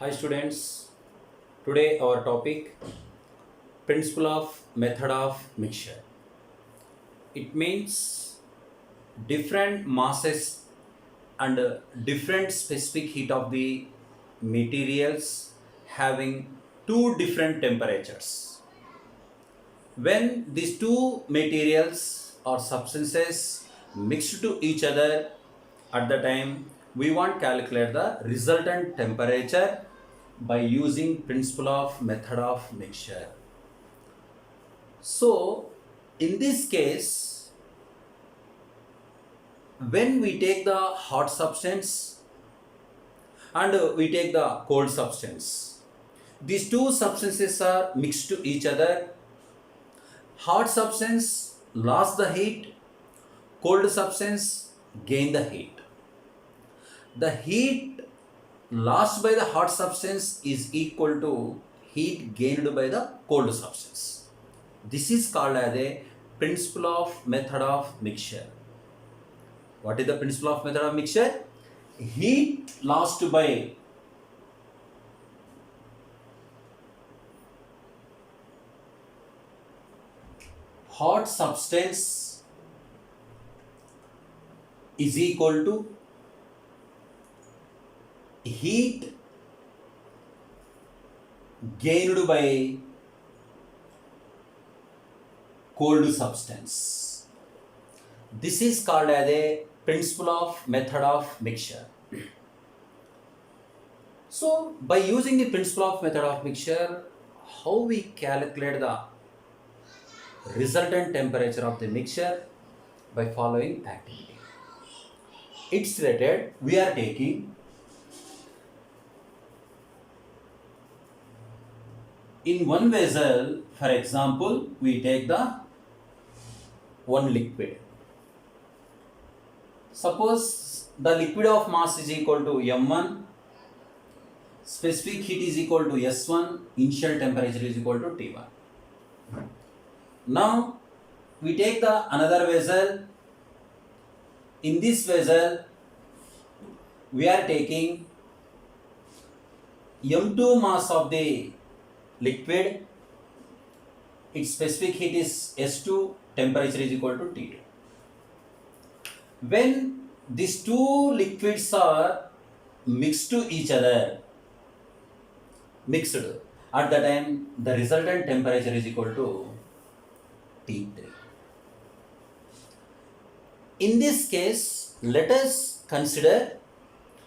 Hi students, today our topic principle of method of mixture. It means different masses and different specific heat of the materials having two different temperatures. When these two materials or substances mixed to each other at the time, we want to calculate the resultant temperature by using principle of method of mixture. So in this case, when we take the hot substance and we take the cold substance, these two substances are mixed to each other. Hot substance lost the heat, cold substance gain the heat. The heat lost by the hot substance is equal to heat gained by the cold substance. This is called as a principle of method of mixture. What is the principle of method of mixture? Heat lost by hot substance is equal to heat gained by cold substance. This is called as a principle of method of mixture. So by using the principle of method of mixture, how we calculate the resultant temperature of the mixture? By following activity. It's related, we are taking in one vessel, for example, we take the one liquid. Suppose the liquid of mass is equal to M1, specific heat is equal to S1, initial temperature is equal to T1. Now we take the another vessel. In this vessel, we are taking M2 mass of the liquid. Its specific heat is S2, temperature is equal to T2. When these two liquids are mixed to each other, at the time the resultant temperature is equal to T3. In this case, let us consider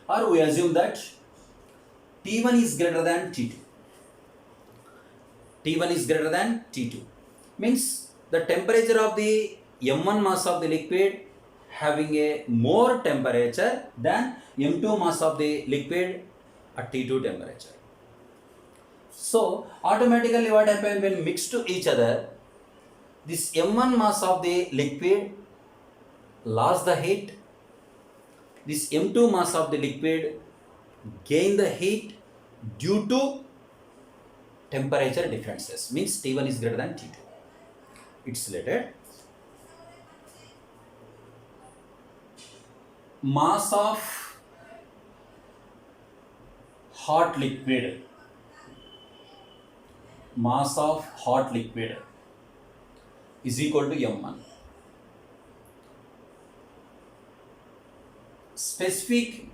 or we assume that T1 is greater than T2. T1 is greater than T2. Means the temperature of the M1 mass of the liquid having a more temperature than M2 mass of the liquid at T2 temperature. So automatically what happens when mixed to each other, this M1 mass of the liquid lost the heat, this M2 mass of the liquid gain the heat due to temperature differences, means T1 is greater than T2. It's related. Mass of hot liquid, is equal to M1. Specific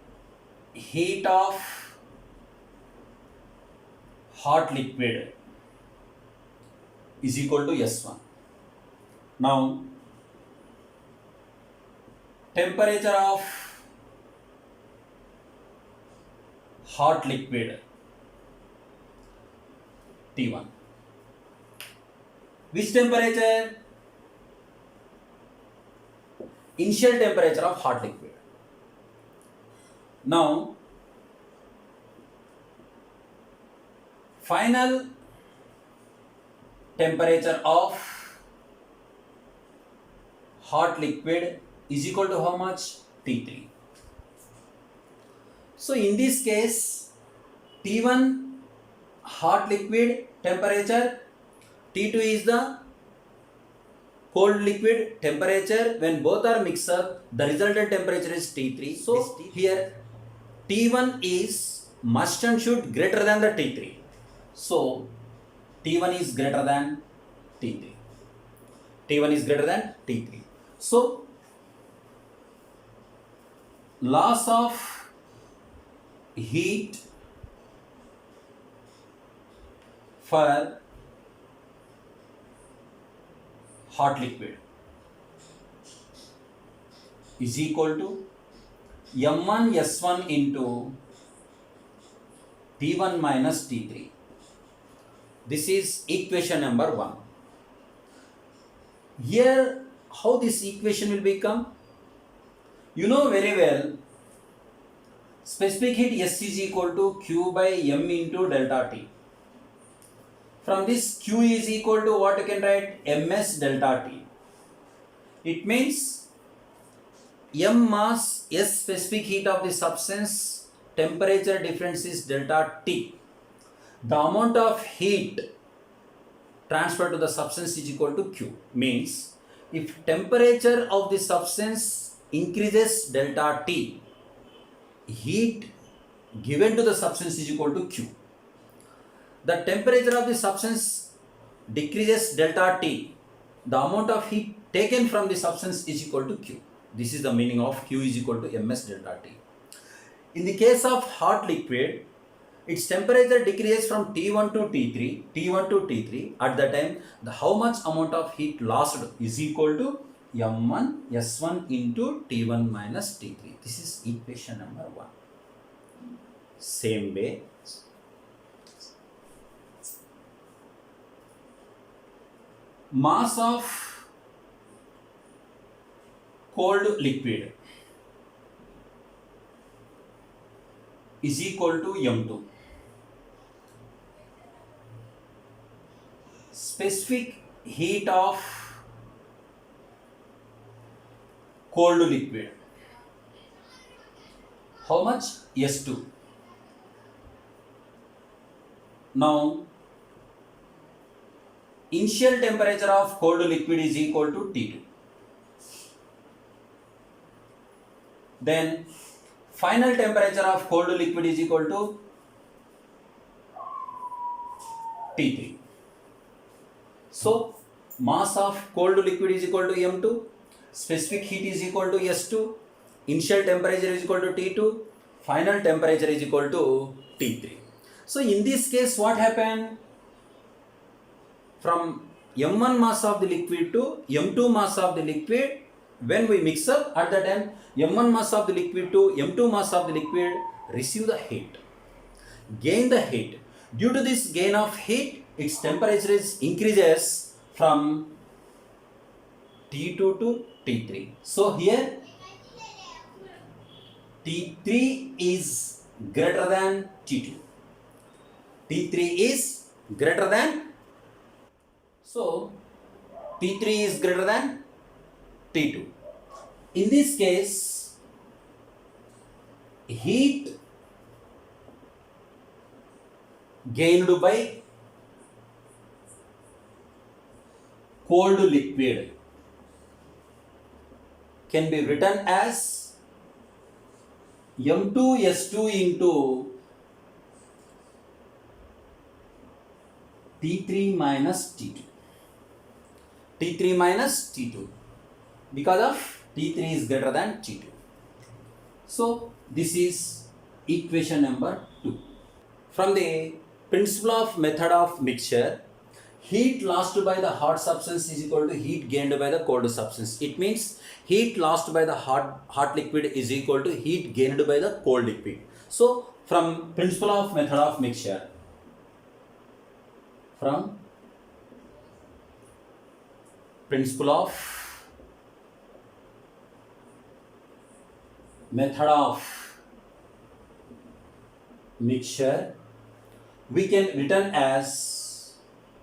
heat of hot liquid is equal to S1. Now temperature of hot liquid T1. Which temperature? Initial temperature of hot liquid. Now final temperature of hot liquid is equal to how much? T3. So in this case, T1 hot liquid temperature, T2 is the cold liquid temperature. When both are mixed up, the resultant temperature is T3. So here T1 is must and should greater than the T3. So T1 is greater than T3. T1 is greater than T3. So loss of heat for hot liquid is equal to M1 S1 into T1 minus T3. This is equation number 1. Here, how this equation will become? You know very well, specific heat S is equal to Q by M into delta T. From this, Q is equal to what you can write? Ms delta T. It means M mass S specific heat of the substance, temperature difference is delta T. The amount of heat transferred to the substance is equal to Q. Means if temperature of the substance increases delta T, heat given to the substance is equal to Q. The temperature of the substance decreases delta T, the amount of heat taken from the substance is equal to Q. This is the meaning of Q is equal to Ms delta T. In the case of hot liquid, its temperature decreases from T1 to T3, at that time, how much amount of heat lost is equal to M1 S1 into T1 minus T3. This is equation number 1. Same way, mass of cold liquid is equal to M2. Specific heat of cold liquid, how much? S2. Now, initial temperature of cold liquid is equal to T2. Then final temperature of cold liquid is equal to T3. So mass of cold liquid is equal to M2, specific heat is equal to S2, initial temperature is equal to T2, final temperature is equal to T3. So in this case, what happened? From M1 mass of the liquid to M2 mass of the liquid, when we mix up, at the time M1 mass of the liquid to M2 mass of the liquid receive the heat, gain the heat. Due to this gain of heat, its temperature increases from T2 to T3. So here T3 is greater than T2. T3 is greater than, so T3 is greater than T2. In this case, heat gained by cold liquid can be written as M2S2 into T3 minus T2. T3 minus T2 because of T3 is greater than T2. So this is equation number 2. From the principle of method of mixture, heat lost by the hot substance is equal to heat gained by the cold substance. It means heat lost by the hot liquid is equal to heat gained by the cold liquid. So from principle of method of mixture, from principle of method of mixture, we can written as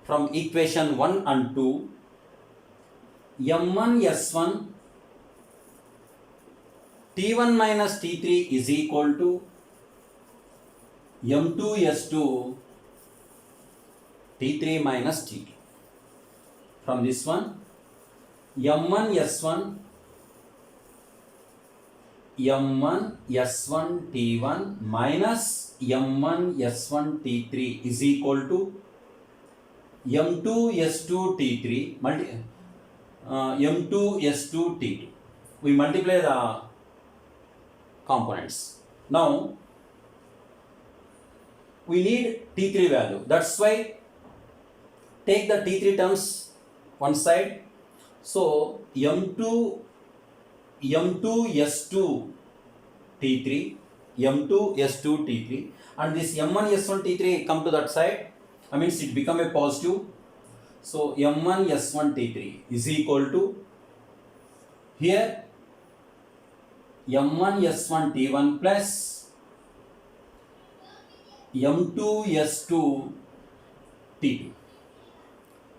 from equation 1 and 2, M1 S1 T1 minus T3 is equal to M2 S2 T3 minus T2. From this one, M1 S1 M1 S1 T1 minus M1 S1 T3 is equal to M2 S2 T3 M2 S2 T2. We multiply the components. Now we need T3 value. That's why take the T3 terms one side. So M2 S2 T3, M2 S2 T3, and this M1 S1 T3 come to that side. I mean it become a positive. So M1 S1 T3 is equal to here M1 S1 T1 plus M2 S2 T2.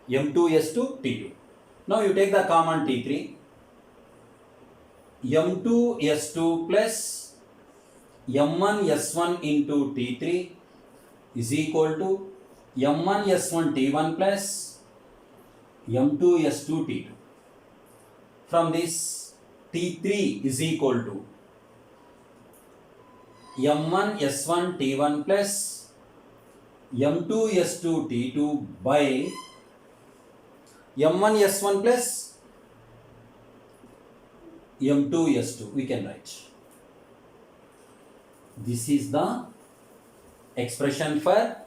M2 S2 T2. Now you take the common T3. M2 S2 plus M1 S1 into T3 is equal to M1 S1 T1 plus M2 S2 T2. From this, T3 is equal to M1 S1 T1 plus M2 S2 T2 by M1 S1 plus M2 S2 we can write. This is the expression for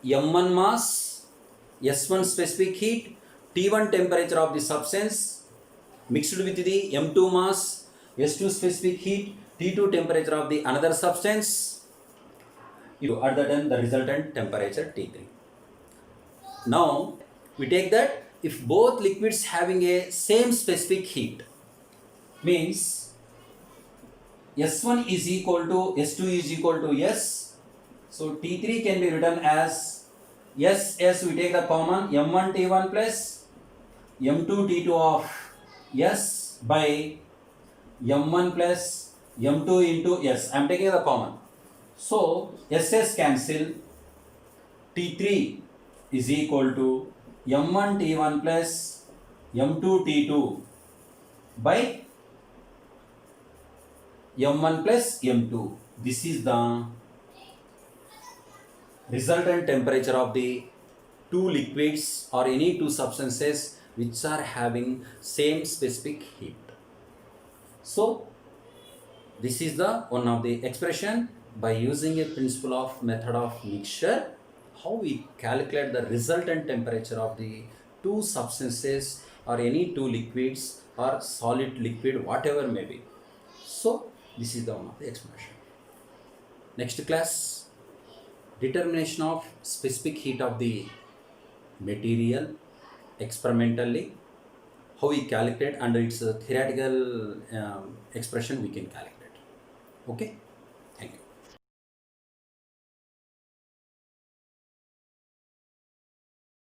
M1 mass, S1 specific heat, T1 temperature of the substance mixed with the M2 mass, S2 specific heat, T2 temperature of the another substance. At the time the resultant temperature T3. Now we take that if both liquids having a same specific heat, means S1 is equal to S2 is equal to S. So T3 can be written as S, we take the common M1 T1 plus M2 T2 of S by M1 plus M2 into S. I am taking the common. So SS cancel. T3 is equal to M1 T1 plus M2 T2 by M1 plus M2. This is the resultant temperature of the two liquids or any two substances which are having same specific heat. So this is the one of the expression by using a principle of method of mixture, how we calculate the resultant temperature of the two substances or any two liquids or solid liquid whatever may be. So this is the one of the explanation. Next class, determination of specific heat of the material experimentally, how we calculate, and its theoretical expression we can calculate. Okay, thank you.